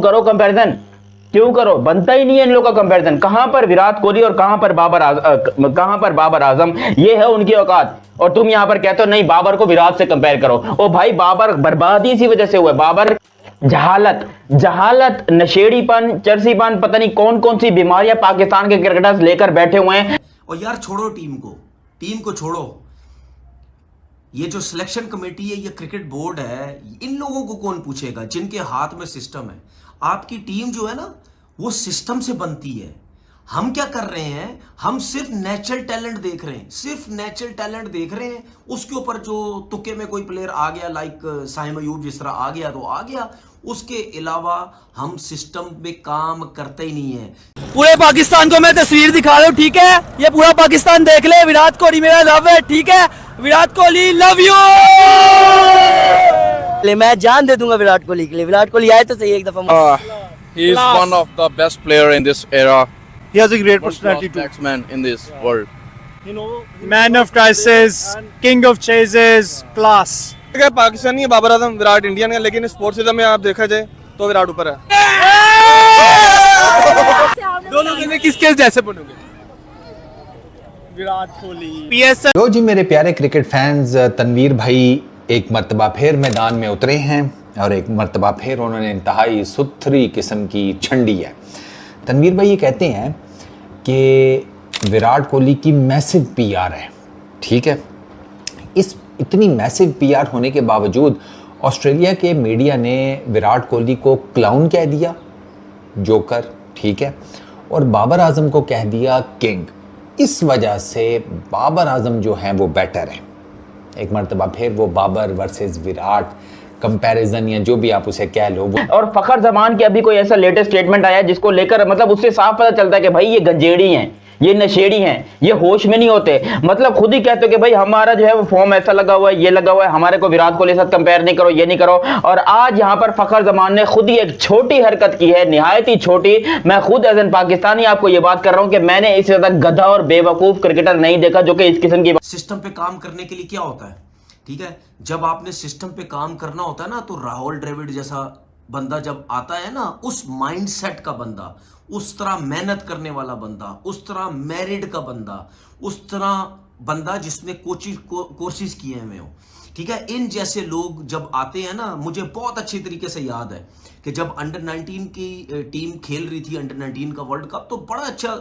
करो कंपैरिजन, क्यों करो? बनता ही नहीं है इन लोगों का कंपैरिजन। कहां पर विराट कोहली और कहां पर बाबर आजम, ये है उनकी औकात। और तुम यहां पर कहते हो नहीं बाबर को विराट से कंपेयर करो। ओ भाई, बाबर बर्बादी इसी वजह से हुआ। बाबर जहालत, नशेड़ीपन, चरसीपन, पता नहीं कौन कौन सी बीमारियां पाकिस्तान के क्रिकेटर्स लेकर बैठे हुए हैं। और यार छोड़ो टीम को छोड़ो। ये जो सिलेक्शन कमेटी है, ये क्रिकेट बोर्ड है, इन लोगों को कौन पूछेगा जिनके हाथ में सिस्टम है। आपकी टीम जो है ना, वो सिस्टम से बनती है। हम क्या कर रहे हैं, हम सिर्फ नेचुरल टैलेंट देख रहे हैं। उसके ऊपर जो तुक्के में कोई प्लेयर आ गया, लाइक साहिम अयूब जिस तरह आ गया तो आ गया, उसके अलावा हम सिस्टम पे काम करते ही नहीं है। पूरे पाकिस्तान को मैं तस्वीर दिखा रहा हूँ, ठीक है? ये पूरा पाकिस्तान देख ले, विराट कोहली मेरा लव है, ठीक है? Virat Kohli love you. मैं जान दे दूंगा विराट कोहली के लिए। विराट कोहली आए तो सही एक दफा। He is one of the best player in this era. He has a great personality too. Batsman in this world. You know, man of crisis, king of chases, class. Pakistani है बाबर आजम, विराट इंडियन है, लेकिन स्पोर्ट्स में आप देखा जाए तो विराट ऊपर है। दोनों में किसके जैसे बनोगे? विराट कोहली। तो जी मेरे प्यारे क्रिकेट फैंस, तनवीर भाई एक मर्तबा फिर मैदान में उतरे हैं और एक मर्तबा फिर उन्होंने इंतहाई सुथरी किस्म की छंडी है। तनवीर भाई ये कहते हैं कि विराट कोहली की मैसिव पीआर है, ठीक है? इस इतनी मैसिव पीआर होने के बावजूद ऑस्ट्रेलिया के मीडिया ने विराट कोहली को क्लाउन कह दिया, जोकर, ठीक है? और बाबर आजम को कह दिया किंग। इस वजह से बाबर आजम जो हैं वो बेटर हैं। एक मर्तबा फिर वो बाबर वर्सेस विराट कंपैरिजन या जो भी आप उसे कह लो। और फखर जमान के अभी कोई ऐसा लेटेस्ट स्टेटमेंट आया जिसको लेकर मतलब उससे साफ पता चलता है कि भाई ये गंजेड़ी हैं, ये नशेड़ी हैं, ये होश में नहीं होते। मतलब खुद ही कहते हो कि भाई हमारा जो है वो फॉर्म ऐसा लगा हुआ है, ये लगा हुआ है, हमारे को विराट कोहली के साथ कंपेयर नहीं करो, ये नहीं करो। और आज यहाँ पर फखर जमान ने खुद ही एक छोटी हरकत की है, निहायत ही छोटी। मैं खुद एज एन पाकिस्तानी आपको ये बात कर रहा हूँ कि मैंने इससे ज्यादा गधा और बेवकूफ क्रिकेटर नहीं देखा जो कि इस किस्म की। सिस्टम पे काम करने के लिए क्या होता है, ठीक है? जब आपने सिस्टम पे काम करना होता है ना, तो राहुल द्रविड़ जैसा बंदा जब आता है ना, उस माइंडसेट का बंदा, उस तरह मेहनत करने वाला बंदा, उस तरह मैरिड का बंदा, उस तरह बंदा जिसने कोर्सेज किए हुए हो, ठीक है? इन जैसे लोग जब आते हैं ना, मुझे बहुत अच्छी तरीके से याद है कि जब अंडर 19 की टीम खेल रही थी, अंडर 19 का वर्ल्ड कप, तो बड़ा अच्छा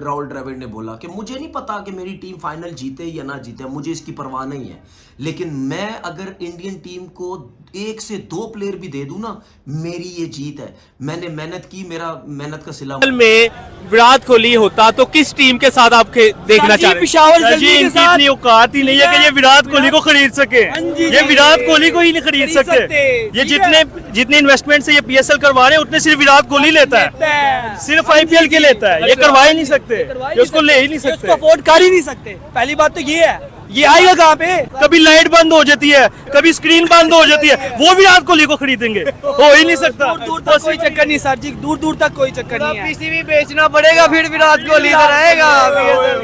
राहुल द्रविड़ ने बोला कि मुझे नहीं पता कि मेरी टीम फाइनल जीते या ना जीते, मुझे इसकी परवाह नहीं है, लेकिन मैं अगर इंडियन टीम को 1 से 2 प्लेयर भी दे दूं ना, मेरी ये जीत है। मैंने मेहनत की, मेरा मेहनत का सिला में विराट कोहली होता तो किस टीम के साथ आप देखना चाह रहे हैं? जी इनकी इतनी औकात ही नहीं है कि ये विराट कोहली को खरीद सके। ये विराट कोहली को ही नहीं खरीद सकते। ये जितने इन्वेस्टमेंट से ये पीएसएल करवा रहे हैं उतने सिर्फ विराट कोहली लेता है, सिर्फ आईपीएल के लेता है। ये करवा ही नहीं सकते, उसको ले ही नहीं सकते, अफोर्ड कर ही नहीं सकते। पहली बात तो ये है, ये आएगा कहाँ पे? कभी लाइट बंद हो जाती है, कभी स्क्रीन बंद हो जाती है, वो विराट कोहली को खरीदेंगे? हो ही नहीं सकता। दूर तक कोई चक्कर नहीं सर जी, दूर तक कोई चक्कर नहीं है। पीसीबी बेचना पड़ेगा, फिर विराट कोहली इधर आएगा।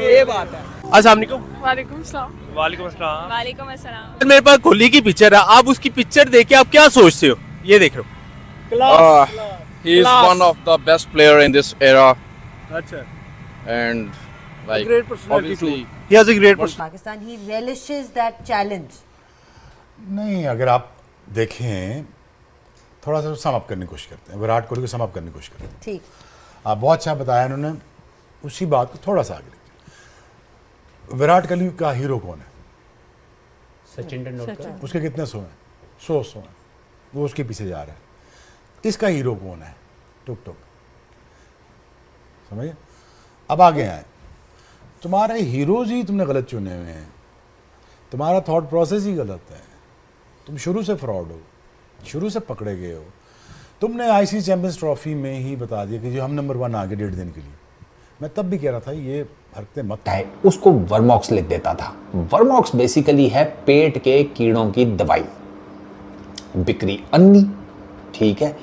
ये बात है। अस्सलाम वालेकुम। वालेकुम सलाम। वालेकुम अस्सलाम। वालेकुम अस्सलाम। मेरे पास कोहली की पिक्चर है, आप उसकी पिक्चर देख के आप क्या सोचते हो? ये देख रहे हो। He is one of the best player in this era. अच्छा। And like great personality obviously too. He has a great personality. Pakistan, he relishes that challenge. नहीं, अगर आप देखें थोड़ा सा सम अप करने की कोशिश करते हैं, विराट कोहली को सम अप करने की कोशिश करते हैं। ठीक, आप बहुत अच्छा बताया उन्होंने, उसी बात को थोड़ा सा आगे लेके। विराट कोहली का हीरो कौन है? सचिन तेंदुलकर। उसके कितने सो हैं? 100 हैं, वो उसके पीछे जा रहा है। इसका हीरो कौन है? टुक टुक, समझिए? अब आगे आए, तुम्हारे हीरोज ही तुमने गलत चुने हुए हैं, तुम्हारा थॉट प्रोसेस ही गलत है, तुम शुरू से फ्रॉड हो, शुरू से पकड़े गए हो। तुमने आईसीसी चैंपियंस ट्रॉफी में ही बता दिया कि जो हम नंबर 1 आगे 1.5 दिन के लिए। मैं तब भी कह रहा था ये हरकतें मत है, उसको वर्मॉक्स लिख देता था। वर्मॉक्स बेसिकली है पेट के कीड़ों की दवाई, बिक्री अन्नी, ठीक है?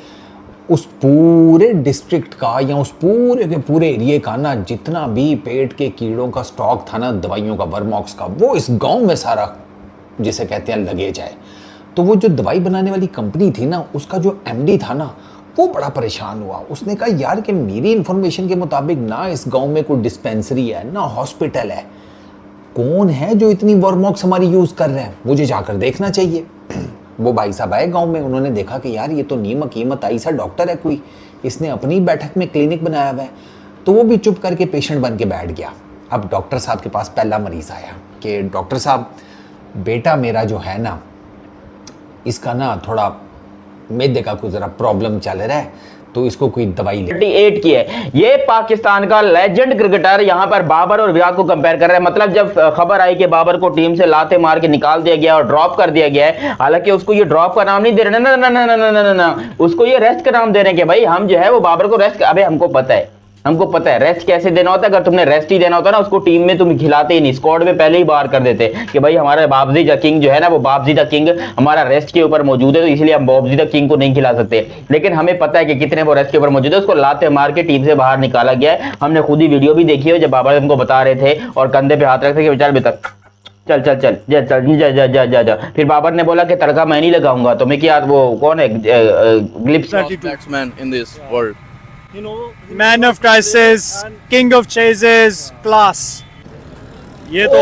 उस पूरे डिस्ट्रिक्ट का या उस पूरे के पूरे एरिए का ना जितना भी पेट के कीड़ों का स्टॉक था ना, दवाइयों का, वर्मॉक्स का, वो इस गांव में सारा जिसे कहते हैं लगे जाए। तो वो जो दवाई बनाने वाली कंपनी थी ना, उसका जो एमडी था ना, वो बड़ा परेशान हुआ। उसने कहा यार कि मेरी इंफॉर्मेशन के मुताबिक ना इस गांव में कोई डिस्पेंसरी है ना हॉस्पिटल है, कौन है जो इतनी वर्मॉक्स हमारी यूज़ कर रहे हैं, मुझे जाकर देखना चाहिए। वो भाई साहब आए गांव में, उन्होंने देखा कि यार ये तो नीम हकीमत आई सा डॉक्टर है कोई, इसने अपनी बैठक में क्लिनिक बनाया हुआ है। तो वो भी चुप करके पेशेंट बन के बैठ गया। अब डॉक्टर साहब के पास पहला मरीज़ आया कि डॉक्टर साहब बेटा मेरा जो है ना, इसका ना थोड़ा मैदे का कोई ज़रा प्रॉब्लम चल रहा है, तो इसको कोई दवाई ले। 38 की है। ये पाकिस्तान का लेजेंड क्रिकेटर यहाँ पर बाबर और विराट को कंपेयर कर रहा है। मतलब जब खबर आई कि बाबर को टीम से लाते मार के निकाल दिया गया और ड्रॉप कर दिया गया है, हालांकि उसको ये ड्रॉप का नाम नहीं दे रहे ना ना ना ना ना ना ना, उसको ये रेस्ट का नाम दे रहे हैं कि भाई हम जो है वो बाबर को रेस्ट। अबे हमको पता है रेस्ट कैसे देना होता है। अगर तुमने रेस्ट ही देना होता ना, उसको टीम में तुम खिलाते ही नहीं, स्क्वाड में पहले ही बाहर कर देते कि भाई हमारा बाबजी द किंग जो है ना, वो बाबजी द किंग हमारा रेस्ट के ऊपर मौजूद है, तो इसलिए हम बाबजी द किंग को नहीं खिला सकते। लेकिन हमें पता है कि कितने वो रेस्ट के ऊपर मौजूद है, उसको लाते मार के टीम से बाहर निकाला गया है। हमने खुद ही वीडियो भी देखी है जब बाबर हमको बता रहे थे और कंधे पे हाथ रखते कि बेचारे बेतक चल चल चल जा चल जा जा जा जा जा। फिर बाबर ने बोला कि तड़का मैं नहीं लगाऊंगा। तो मैं क्या, वो कौन है ग्लिप्स batsman in this world. You know, man of crisis, king of chases, class. ये तो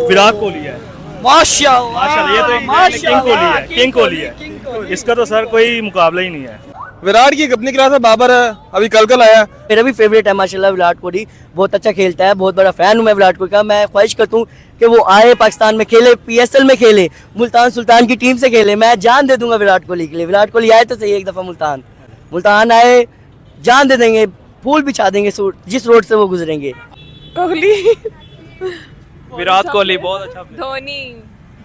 विराट कोहली है। माशाल्लाह, ये तो एक किंग कोहली है। इसका तो सर कोई मुकाबला ही नहीं है। विराट की अपनी क्लास है, बाबर है, अभी कल आया। मेरा भी फेवरेट है माशाल्लाह विराट कोहली, बहुत अच्छा खेलता है, बहुत बड़ा फैन हूँ मैं विराट कोहली का। मैं ख्वाहिश करता हूँ कि वो आए पाकिस्तान में खेले, PSL में खेले, मुल्तान सुल्तान की टीम से खेले। मैं जान दे दूंगा विराट कोहली के लिए। विराट कोहली आए तो सही एक दफ़ा मुल्तान आए, जान दे देंगे, फूल बिछा देंगे जिस रोड से वो गुजरेंगे। कोहली, विराट कोहली बहुत अच्छा। धोनी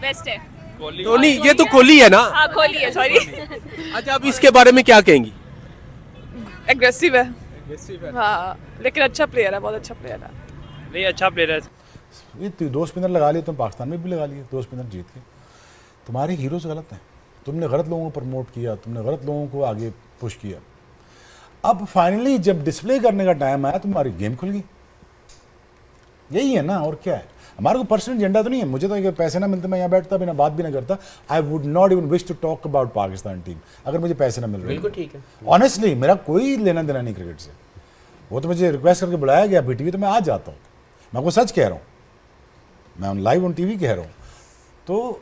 बेस्ट है। धोनी, ये तो कोहली है ना? हाँ कोहली है, सॉरी। अच्छा, अब इसके बारे में क्या कहेंगी? एग्रेसिव है। हाँ, लेकिन अच्छा प्लेयर है, बहुत अच्छा प्लेयर है। नहीं, अच्छा प्लेयर है। ये दो स्पिनर लगा लिए, तुम पाकिस्तान में भी लगा लिए, 2 स्पिनर जीत के। तुम्हारे हीरोज गलत हैं, तुमने गलत लोगों को प्रमोट किया, तुमने गलत लोगों को आगे पुश किया। अब फाइनली जब डिस्प्ले करने का टाइम आया, तुम्हारी गेम खुल गई। यही है ना, और क्या है। हमारे को पर्सनल एजेंडा तो नहीं है। मुझे तो अगर पैसे ना मिलते मैं यहाँ बैठता भी ना, बात भी ना करता। I would not even wish to talk about Pakistan team अगर मुझे पैसे ना मिल रहे। बिल्कुल ठीक है। ऑनेस्टली मेरा कोई लेना देना नहीं क्रिकेट से। वो तो मुझे रिक्वेस्ट करके बुलाया गया BTV, तो मैं आ जाता हूँ। मैं आपको सच कह रहा हूँ, मैं लाइव ऑन TV कह रहा हूँ। तो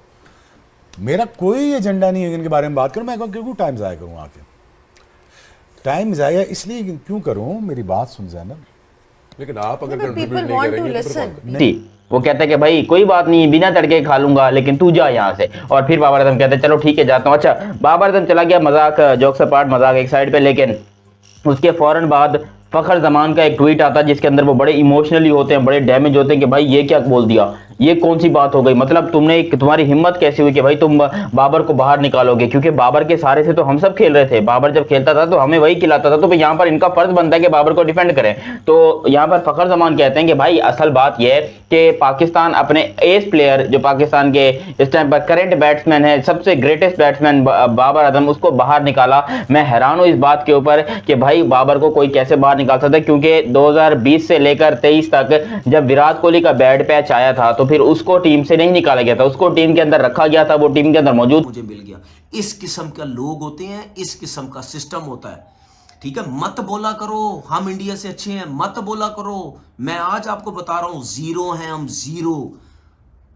मेरा कोई एजेंडा नहीं है इनके बारे में बात करूँ। मैं क्यों टाइम ज़ाया करूँ आके? टाइम ज़ाया इसलिए क्यों करूँ, मेरी बात सुन जाना। लेकिन आप अगर people want to listen. वो कहता है कि भाई कोई बात नहीं, बिना तड़के खा लूंगा, लेकिन तू जा यहाँ से। और फिर बाबर आजम कहते हैं चलो ठीक है जाता हूँ। अच्छा, बाबर आजम चला गया, मजाक जोक्स अपार्ट, मजाक एक साइड पे, लेकिन उसके फौरन बाद फखर जमान का एक ट्वीट आता है जिसके अंदर वो बड़े इमोशनली होते हैं, बड़े डैमेज होते हैं कि भाई ये क्या बोल दिया, ये कौन सी बात हो गई। मतलब तुम्हारी हिम्मत कैसे हुई कि भाई तुम बाबर को बाहर निकालोगे, क्योंकि बाबर के सहारे से तो हम सब खेल रहे थे। बाबर जब खेलता था तो हमें वही खिलाता था, तो यहाँ पर इनका फर्ज बनता है कि बाबर को डिफेंड करें। तो यहाँ पर फखर जमान कहते हैं कि भाई असल बात यह है कि पाकिस्तान अपने एस प्लेयर, जो पाकिस्तान के इस टाइम पर करेंट बैट्समैन है, सबसे ग्रेटेस्ट बैट्समैन बाबर आजम, उसको बाहर निकाला। मैं हैरान हूँ इस बात के ऊपर कि भाई बाबर को कोई कैसे बाहर निकाल सकता है, क्योंकि 2020 से लेकर 23 तक जब विराट कोहली का बैड पैच आया था तो फिर उसको टीम से नहीं निकाला गया था, उसको टीम के अंदर रखा गया था, वो टीम के अंदर मौजूद। मुझे मिल गया। इस किस्म का लोग होते हैं, इस किस्म का सिस्टम होता है। ठीक है, मत बोला करो हम इंडिया से अच्छे हैं, मत बोला करो। मैं आज आपको बता रहा हूं, जीरो हैं हम, जीरो।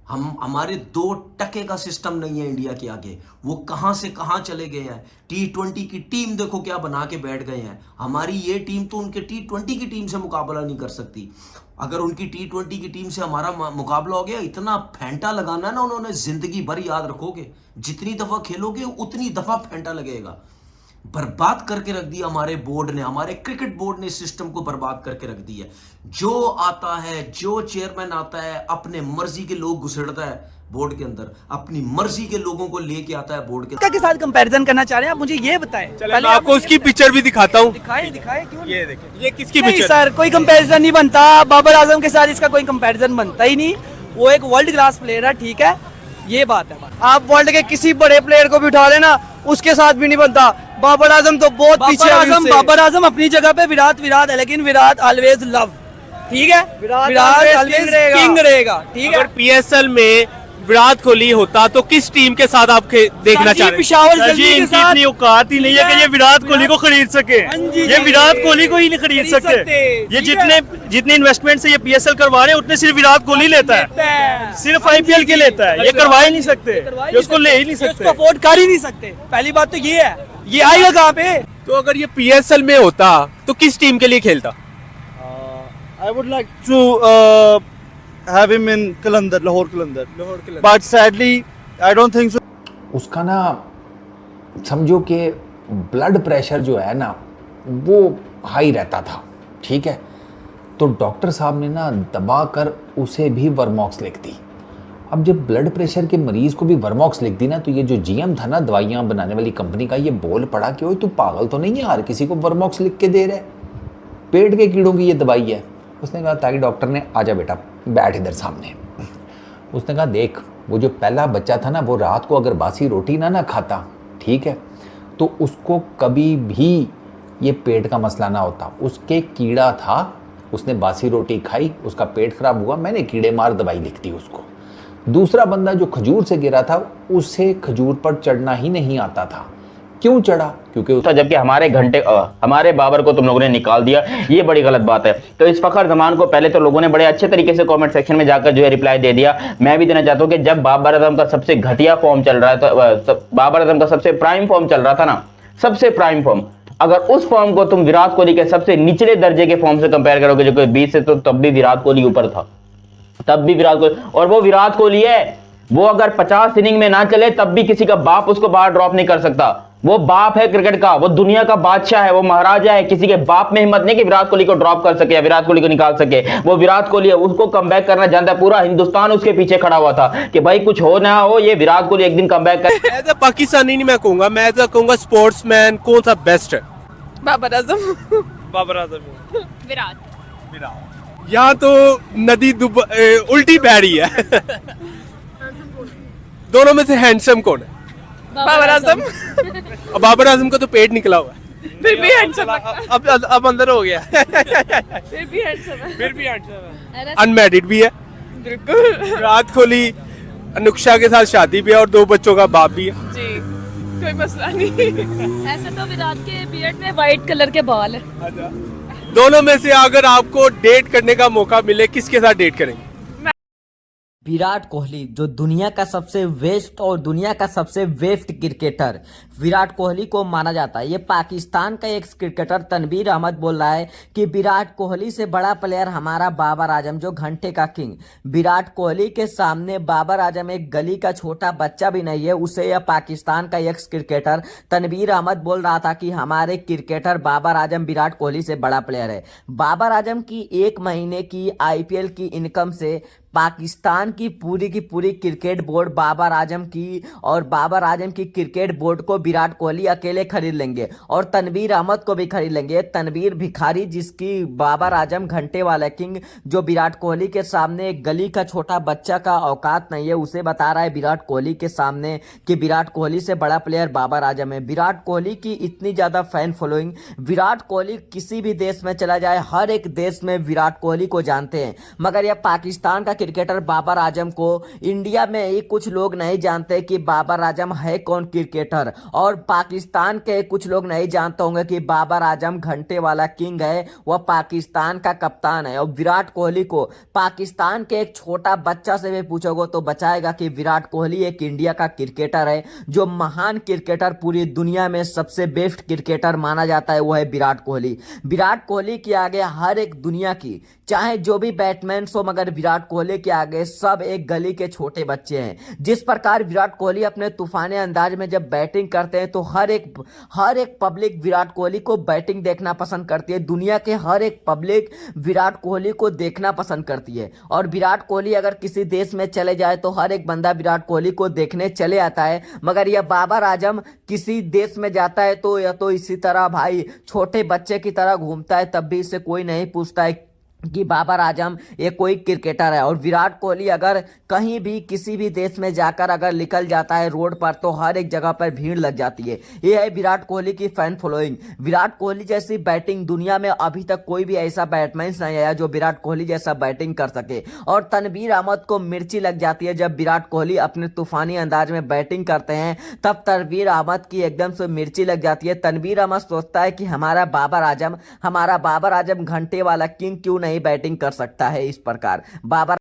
हमारे 2 टके का सिस्टम नहीं है इंडिया के आगे। वो कहां से कहां चले गए हैं। T20 की टीम देखो क्या बना के बैठ गए हैं। हमारी ये टीम तो उनके T20 की टीम से मुकाबला नहीं कर सकती। अगर उनकी T20 की टीम से हमारा मुकाबला हो गया, इतना फेंटा लगाना ना उन्होंने, जिंदगी भर याद रखोगे। जितनी दफा खेलोगे उतनी दफा फेंटा लगेगा। बर्बाद करके रख दिया हमारे बोर्ड ने, हमारे क्रिकेट बोर्ड ने इस सिस्टम को बर्बाद करके रख दिया। जो आता है, जो चेयरमैन आता है, अपने मर्जी के लोग घुसेड़ता है बोर्ड के अंदर, अपनी मर्जी के लोगों को लेके आता है बोर्ड के साथ कंपैरिजन करना चाह रहे हैं आप, मुझे ये बताएं। मैं आपको उसकी पिक्चर भी दिखाता हूँ। दिखाएं क्यों? ये देखिए, ये किसकी नहीं पिक्चर? सर, कोई कंपैरिजन नहीं बनता। बाबर आजम के साथ इसका कोई कंपैरिजन बनता ही नहीं। वो एक वर्ल्ड क्लास प्लेयर है, ठीक है, ये बात है। आप वर्ल्ड के किसी बड़े प्लेयर को भी उठा लेना, उसके साथ भी नहीं बनता। बाबर आजम तो बहुत पीछे है। बाबर आजम अपनी जगह पे विराट है, लेकिन विराट ऑलवेज लव, ठीक है, विराट ऑलवेज किंग रहेगा, ठीक है। अगर PSL में विराट कोहली होता तो किस टीम के साथ आप देखना चाह रहे हैं? जी, इनकी इतनी औकात ही नहीं है कि ये विराट कोहली को खरीद सके। ये विराट कोहली को ही नहीं खरीद सकते। ये जितने इन्वेस्टमेंट से ये PSL करवा रहे हैं उतने सिर्फ विराट कोहली लेता है, सिर्फ IPL के लेता है। ये करवा ही नहीं सकते, ये उसको ले ही नहीं सकते, अफोर्ड कर ही नहीं सकते। पहली बात तो ये है, ये आएगा कहाँ पे? तो अगर ये PSL में होता तो किस टीम के लिए खेलता? I would like to have him in Kalandar, Lahore Kalandar. But sadly, I don't think so. उसका ना समझो कि ब्लड प्रेशर जो है ना वो हाई रहता था, ठीक है। तो डॉक्टर साहब ने ना दबा कर उसे भी वर्मॉक्स लिख दी। अब जब ब्लड प्रेशर के मरीज को भी वर्मॉक्स लिख दी ना, तो ये जो GM था ना दवाइयाँ बनाने वाली कंपनी का, ये बोल पड़ा कि ओए तू पागल तो नहीं है, हर किसी को वर्मॉक्स लिख के दे रहे, पेट के कीड़ों की ये दवाई है। उसने कहा, ताकि डॉक्टर ने, आजा बेटा बैठ इधर सामने। उसने कहा, देख वो जो पहला बच्चा था ना, वो रात को अगर बासी रोटी ना खाता, ठीक है, तो उसको कभी भी ये पेट का मसला ना होता। उसके कीड़ा था, उसने बासी रोटी खाई, उसका पेट खराब हुआ, मैंने कीड़े मार दवाई लिख दी उसको। दूसरा बंदा जो खजूर से गिरा था, उसे खजूर पर चढ़ना ही नहीं आता था। क्यों चढ़ा? क्योंकि जबकि हमारे बाबर को तुम लोगों ने निकाल दिया, ये बड़ी गलत बात है। तो इस फखर जमान को पहले तो लोगों ने बड़े अच्छे तरीके से कमेंट सेक्शन में जाकर जो है रिप्लाई दे दिया। मैं भी देना चाहता हूं कि जब बाबर आजम का सबसे घटिया फॉर्म चल रहा है, तो बाबर आजम का सबसे प्राइम फॉर्म चल रहा था ना, सबसे प्राइम फॉर्म, अगर उस फॉर्म को तुम विराट कोहली के सबसे निचले दर्जे के फॉर्म से कंपेयर करोगे जो कि 20 से, तो तब भी विराट कोहली ऊपर था, तब भी विराट कोहली। और वो विराट कोहली है, वो अगर 50 इनिंग में ना चले तब भी किसी का बाप उसको बाहर ड्रॉप नहीं कर सकता। वो बाप है क्रिकेट का, वो दुनिया का बादशाह है, वो महाराजा है। किसी के बाप में हिम्मत नहीं कि विराट कोहली को ड्रॉप कर सके या विराट कोहली को निकाल सके। वो विराट कोहली है, उसको कमबैक करना जानता है। पूरा हिंदुस्तान उसके पीछे खड़ा हुआ था कि भाई कुछ हो ना हो, ये विराट कोहली एक दिन कमबैक कर। एज अ पाकिस्तानी नहीं मैं कहूंगा, मैं एज अ कहूंगा स्पोर्ट्समैन, कौन सा बेस्ट है? बाबर आजम। बाबर आजम। विराट। यहाँ तो नदी उल्टी बह रही है। दोनों में से हैंडसम कौन है? बाबर आजम। बाबर आजम का तो पेट निकला हुआ है, फिर भी हैंडसम। अब अंदर हो गया। फिर भी हैंडसम है। अनमैरिड भी है बिल्कुल। विराट कोहली अनुष्का के साथ शादी भी है और 2 बच्चों का बाप भी है जी, कोई मसला नहीं। ऐसे तो विराट के बियर्ड में व्हाइट कलर के बाल है। दोनों में से अगर आपको डेट करने का मौका मिले, किसके साथ डेट करेंगे? विराट कोहली, जो दुनिया का सबसे वेस्ट और दुनिया का सबसे वेस्ट क्रिकेटर विराट कोहली को माना जाता है। ये पाकिस्तान का एक क्रिकेटर तनवीर अहमद बोल रहा है कि विराट कोहली से बड़ा प्लेयर हमारा बाबर आजम, जो घंटे का किंग। विराट कोहली के सामने बाबर आजम एक गली का छोटा बच्चा भी नहीं है। उसे यह पाकिस्तान का एक्स क्रिकेटर तनवीर अहमद बोल रहा था कि हमारे क्रिकेटर बाबर आजम विराट कोहली से बड़ा प्लेयर है। बाबर आजम की 1 महीने की IPL की इनकम से पाकिस्तान की पूरी क्रिकेट बोर्ड बाबर आजम की, और बाबर आजम की क्रिकेट बोर्ड को विराट कोहली अकेले खरीद लेंगे और तनवीर अहमद को भी खरीद लेंगे। तनवीर भिखारी, जिसकी बाबर आजम घंटे वाला किंग, जो विराट कोहली के सामने एक गली का छोटा बच्चा का औकात नहीं है, उसे बता रहा है विराट कोहली के सामने कि विराट कोहली से बड़ा प्लेयर बाबर आजम है। विराट कोहली की इतनी ज़्यादा फैन फॉलोइंग, विराट कोहली किसी भी देश में चला जाए, हर एक देश में विराट कोहली को जानते हैं। मगर यह पाकिस्तान का क्रिकेटर बाबर आजम को इंडिया में ही कुछ लोग नहीं जानते कि बाबर आजम है कौन क्रिकेटर, और पाकिस्तान के कुछ लोग नहीं जानते होंगे कि बाबर आजम घंटे वाला किंग है, वह पाकिस्तान का कप्तान है। और विराट कोहली को पाकिस्तान के एक छोटा बच्चा से भी पूछोगे तो बचाएगा कि विराट कोहली एक इंडिया का क्रिकेटर है, जो महान क्रिकेटर, पूरी दुनिया में सबसे बेस्ट क्रिकेटर माना जाता है, वह है विराट कोहली। विराट कोहली के आगे हर एक दुनिया की, चाहे जो भी बैट्समैन हो, मगर विराट कोहली के आगे सब एक गली के छोटे बच्चे हैं। जिस प्रकार विराट कोहली अपने तूफानी अंदाज में जब बैटिंग करते हैं तो हर एक पब्लिक विराट कोहली को बैटिंग देखना पसंद करती है। दुनिया के हर एक पब्लिक विराट कोहली को देखना पसंद करती है। और विराट कोहली अगर किसी देश में चले जाए तो हर एक बंदा विराट कोहली को देखने चले आता है। मगर यह बाबर आजम किसी देश में जाता है तो यह तो इसी तरह भाई छोटे बच्चे की तरह घूमता है, तब भी इसे कोई नहीं पूछता है कि बाबर आजम ये कोई क्रिकेटर है। और विराट कोहली अगर कहीं भी किसी भी देश में जाकर अगर निकल जाता है रोड पर तो हर एक जगह पर भीड़ लग जाती है। ये है विराट कोहली की फैन फॉलोइंग। विराट कोहली जैसी बैटिंग दुनिया में अभी तक कोई भी ऐसा बैट्समैन नहीं आया जो विराट कोहली जैसा बैटिंग कर सके। और तनवीर अहमद को मिर्ची लग जाती है जब विराट कोहली अपने तूफानी अंदाज में बैटिंग करते हैं, तब तनवीर अहमद की एकदम से मिर्ची लग जाती है। तनवीर अहमद सोचता है कि हमारा बाबर आजम घंटे वाला किंग क्यों नहीं बैटिंग कर सकता है इस प्रकार। बाबर